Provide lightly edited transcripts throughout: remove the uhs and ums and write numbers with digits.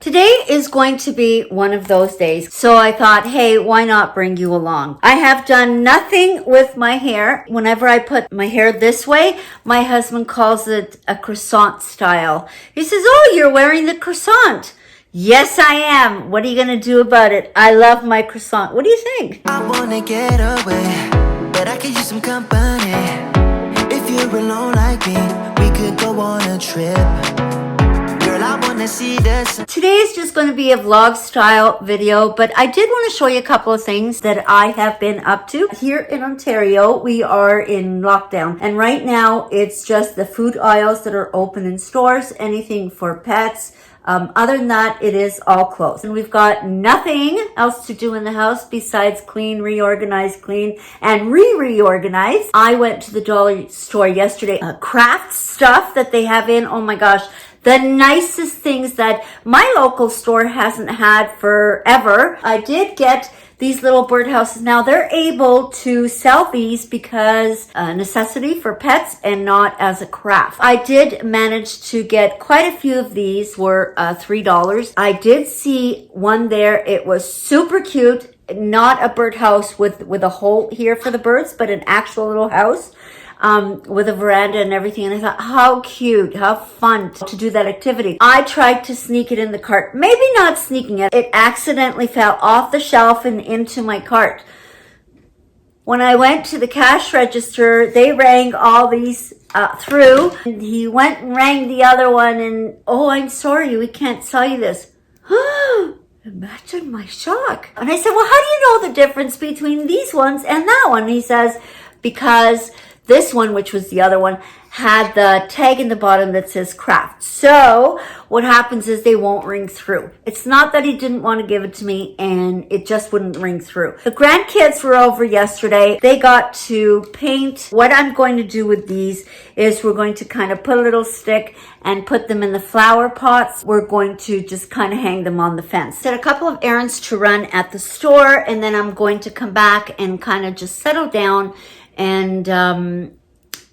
Today is going to be one of those days, so I thought, hey, why not bring you along? I have done nothing with my hair. Whenever I put my hair this way, my husband calls it a croissant style. He says, oh, you're wearing the croissant. Yes, I am. What are you going to do about it? I love my croissant. What do you think? I want to get away, but I could use some company. If you're alone like me, we could go on a trip. Girl, I want to see this. Today is just going to be a vlog style video, but I did want to show you a couple of things that I have been up to. Here in Ontario, we are in lockdown, and right now it's just the food aisles that are open in stores, anything for pets. Other than that, it is all closed. And we've got nothing else to do in the house besides clean, reorganize, clean, and reorganize. I went to the dollar store yesterday. Craft stuff that they have in, oh my gosh, the nicest things that my local store hasn't had forever. I did get these little birdhouses. Now they're able to sell these because necessity for pets and not as a craft. I did manage to get quite a few of these, were $3. I did see one there. It was super cute. Not a birdhouse with a hole here for the birds, but an actual little house. With a veranda and everything. And I thought, how cute, how fun to do that activity. I tried to sneak it in the cart. Maybe not sneaking it. It accidentally fell off the shelf and into my cart. When I went to the cash register, they rang all these through. And he went and rang the other one and, oh, I'm sorry, we can't sell you this. Imagine my shock. And I said, well, how do you know the difference between these ones and that one? And he says, because this one, which was the other one, had the tag in the bottom that says craft. So what happens is they won't ring through. It's not that he didn't want to give it to me and it just wouldn't ring through. The grandkids were over yesterday. They got to paint. What I'm going to do with these is we're going to kind of put a little stick and put them in the flower pots. We're going to just kind of hang them on the fence. Did a couple of errands to run at the store, and then I'm going to come back and kind of just settle down and,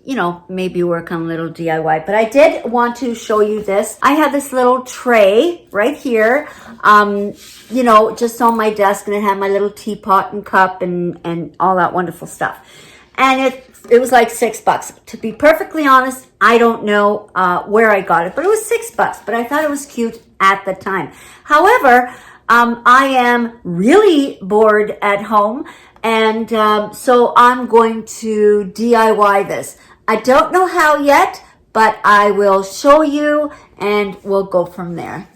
you know, maybe work on a little DIY. But I did want to show you this. I have this little tray right here, you know, just on my desk, and it had my little teapot and cup and all that wonderful stuff. And it was like $6. To be perfectly honest, I don't know where I got it, but it was $6. But I thought it was cute at the time. However, I am really bored at home. And so I'm going to DIY this. I don't know how yet, but I will show you and we'll go from there.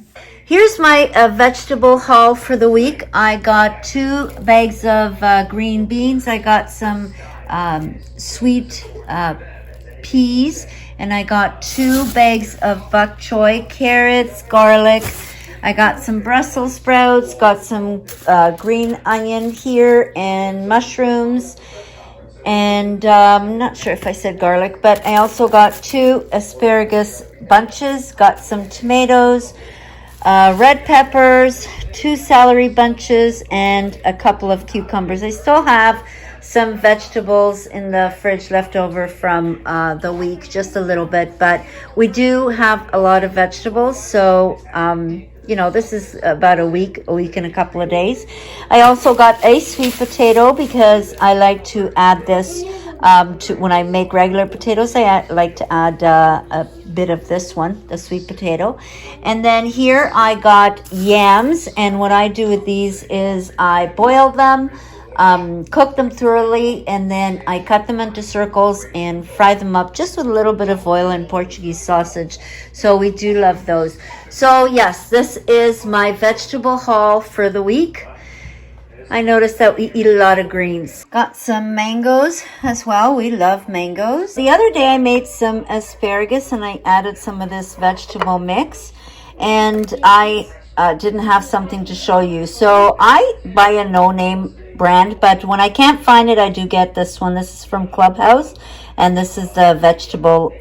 Here's my vegetable haul for the week. I got 2 bags of green beans. I got some sweet peas, and I got 2 bags of bok choy, carrots, garlic. I got some Brussels sprouts, got some green onion here, and mushrooms, and I'm not sure if I said garlic, but I also got 2 asparagus bunches, got some tomatoes, red peppers, 2 celery bunches, and a couple of cucumbers. I still have some vegetables in the fridge left over from the week, just a little bit, but we do have a lot of vegetables, so you know, this is about a week and a couple of days. I also got a sweet potato because I like to add this to when I make regular potatoes. I like to add a bit of this one, the sweet potato. And then here I got yams, and what I do with these is I boil them, cook them thoroughly, and then I cut them into circles and fry them up just with a little bit of oil and Portuguese sausage. So we do love those. So yes, this is my vegetable haul for the week. I noticed that we eat a lot of greens. Got some mangoes as well. We love mangoes. The other day I made some asparagus and I added some of this vegetable mix, and I didn't have something to show you. So I buy a no-name brand, but when I can't find it, I do get this one. This is from Clubhouse, and this is the vegetable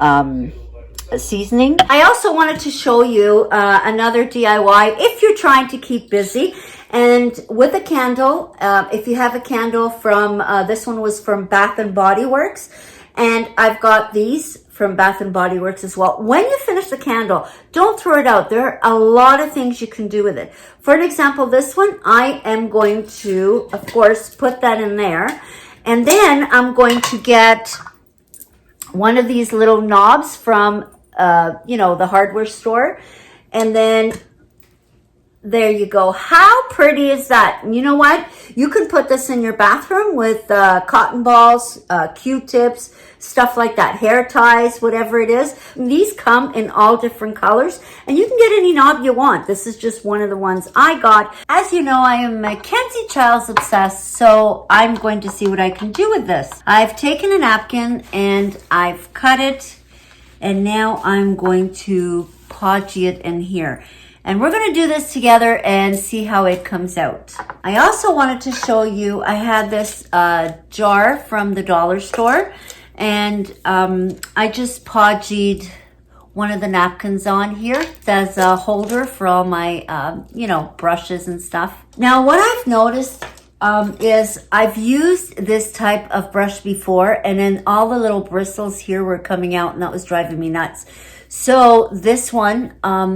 seasoning. I also wanted to show you another DIY if you're trying to keep busy. And with a candle, if you have a candle from, this one was from Bath and Body Works, and I've got these from Bath and Body Works as well. When you finish the candle, don't throw it out. There are a lot of things you can do with it. For an example, this one, I am going to, of course, put that in there. And then I'm going to get one of these little knobs from, the hardware store. And then there you go. How pretty is that? And you know what? You can put this in your bathroom with cotton balls, Q-tips, stuff like that, hair ties, whatever it is. And these come in all different colors, and you can get any knob you want. This is just one of the ones I got. As you know, I am Mackenzie Childs obsessed, so I'm going to see what I can do with this. I've taken a napkin and I've cut it, and now I'm going to podgy it in here. And we're going to do this together and see how it comes out. I also wanted to show you, I had this jar from the dollar store, and I just podgied one of the napkins on here as a holder for all my, brushes and stuff. Now, what I've noticed is I've used this type of brush before, and then all the little bristles here were coming out, and that was driving me nuts. So this one,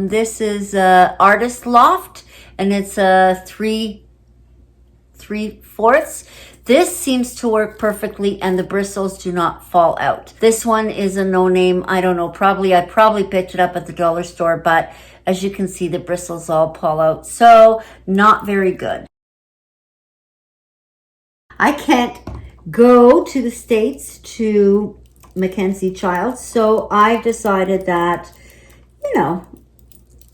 this is Artist Loft, and it's a 3/4. This seems to work perfectly, and the bristles do not fall out. This one is a no name. I don't know. I probably picked it up at the dollar store, but as you can see, the bristles all fall out. So not very good. I can't go to the States to Mackenzie Childs, so I decided that,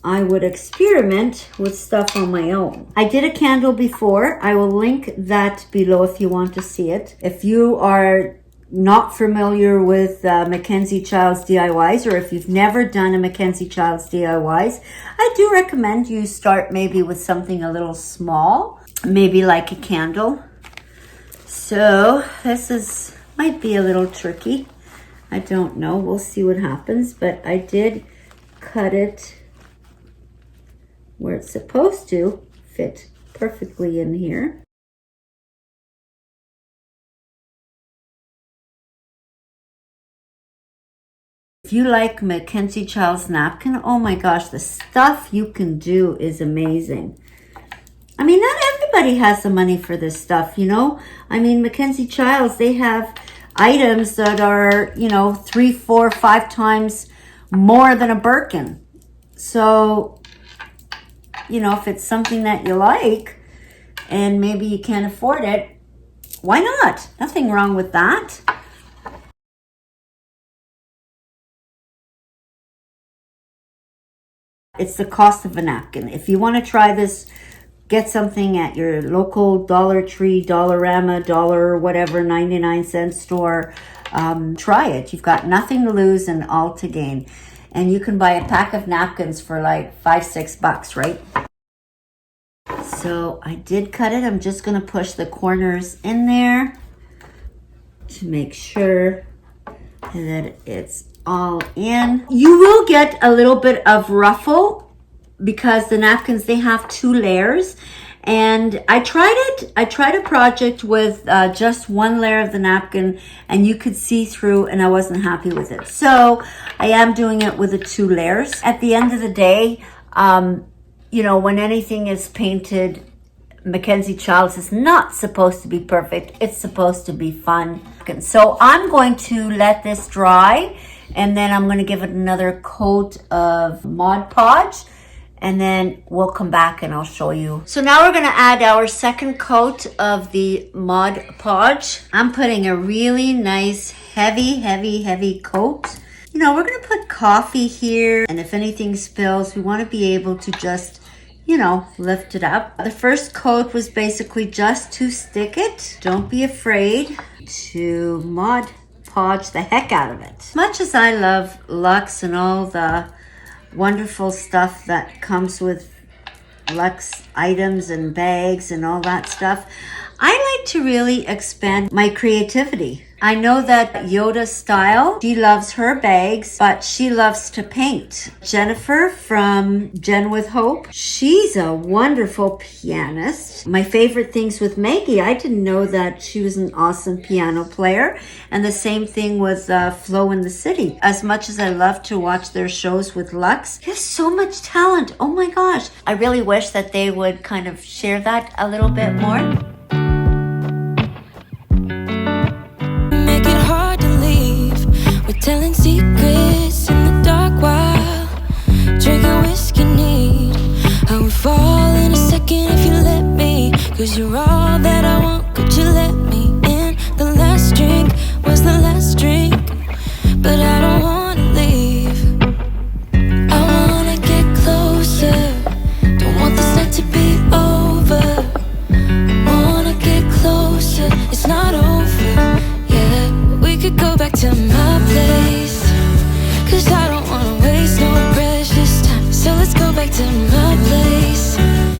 I would experiment with stuff on my own. I did a candle before. I will link that below if you want to see it. If you are not familiar with Mackenzie Childs DIYs, or if you've never done a Mackenzie Childs DIYs, I do recommend you start maybe with something a little small, maybe like a candle. So this might be a little tricky. I don't know. We'll see what happens. But I did cut it where it's supposed to fit perfectly in here. If you like Mackenzie Childs napkin, oh my gosh, the stuff you can do is amazing. I mean, not everybody has the money for this stuff, I mean, Mackenzie Childs, they have items that are, 3, 4, 5 times more than a Birkin. So, if it's something that you like and maybe you can't afford it, why not? Nothing wrong with that. It's the cost of a napkin. If you want to try this, get something at your local Dollar Tree, Dollarama, dollar whatever, 99-cent store. Try it. You've got nothing to lose and all to gain. And you can buy a pack of napkins for like $5-6, right? So I did cut it. I'm just going to push the corners in there to make sure that it's all in. You will get a little bit of ruffle because the napkins, they have 2 layers. And I tried a project with just 1 layer of the napkin, and you could see through, and I wasn't happy with it. So I am doing it with the 2 layers. At the end of the day, when anything is painted, Mackenzie Childs is not supposed to be perfect. It's supposed to be fun. So I'm going to let this dry, and then I'm going to give it another coat of Mod Podge. And then we'll come back and I'll show you. So now we're going to add our second coat of the Mod Podge. I'm putting a really nice heavy coat. We're going to put coffee here. And if anything spills, we want to be able to just, lift it up. The first coat was basically just to stick it. Don't be afraid to Mod Podge the heck out of it. As much as I love Luxe and all the wonderful stuff that comes with Luxe items and bags and all that stuff, I like to really expand my creativity. I know that Yoda Style, she loves her bags, but she loves to paint. Jennifer from Jen with Hope, she's a wonderful pianist. My favorite things with Maggie, I didn't know that she was an awesome piano player. And the same thing with Flo in the City. As much as I love to watch their shows with Lux, he has so much talent. Oh my gosh. I really wish that they would kind of share that a little bit more. Make it hard to leave. We're telling secrets in the dark while drinking whiskey neat. I would fall in a second if you let me, 'cause you're all that I want. Could you let me in? The last drink was the last drink, but I don't wanna leave. I wanna get closer, don't want this night to be over. Wanna get closer, it's not over.